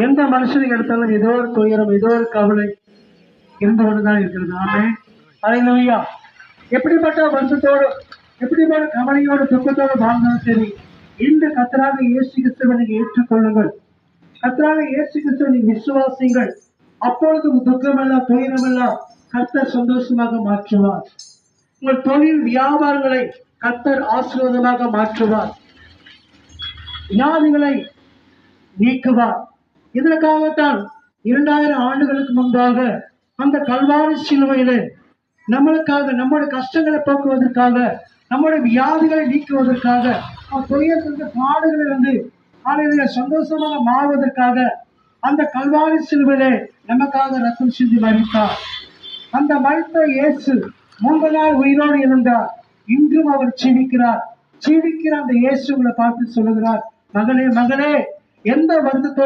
எந்த மனுஷனுக்கு எடுத்தாலும் ஏதோ ஒரு துயரம், ஏதோ ஒரு கவலை இருந்து கொண்டுதான் இருக்கிறது. ஆமே, அல்லேலூயா. எப்படிப்பட்ட வருத்தத்தோடு, எப்படிப்பட்ட கவலையோடு, துக்கத்தோடு வாழ்ந்தாலும் சரி, இந்த கர்த்தராக இயேசு கிறிஸ்துவை நீங்க ஏற்றுக்கொள்ளுங்கள். கர்த்தராக இயேசு கிறிஸ்துவை நீங்க விசுவாசிங்கள். அப்பொழுது துக்கமெல்லாம், துயரமெல்லாம் கர்த்தர் சந்தோஷமாக மாற்றுவார். உங்கள் தொழில் வியாபாரங்களை கர்த்தர் ஆசீர்வாதமாக மாற்றுவார். வியாதிகளை நீக்குவார். இதற்காகத்தான் 2000 ஆண்டுகளுக்கு முன்பாக அந்த கல்வாரி சிலுவையிலே நம்மளுக்காக, நம்முடைய கஷ்டங்களை போக்குவதற்காக, நம்முடைய வியாதிகளை நீக்குவதற்காக, துயரத்திற்கு பாடுகளிலிருந்து காலையில சந்தோஷமாக மாறுவதற்காக அந்த கல்வாரி சிலுவையிலே நமக்காக ரத்தம் சிந்தி மரித்தார். அந்த மரித்த இயேசு 3 நாள் உயிரோடு இருந்தார். இன்றும் அவர் ஜீவிக்கிறார். ஜீவிக்கிற அந்த இயேசு உங்களை பார்த்து சொல்லுகிறார், மகளே, மகளே, எந்த வருத்தத்தோடு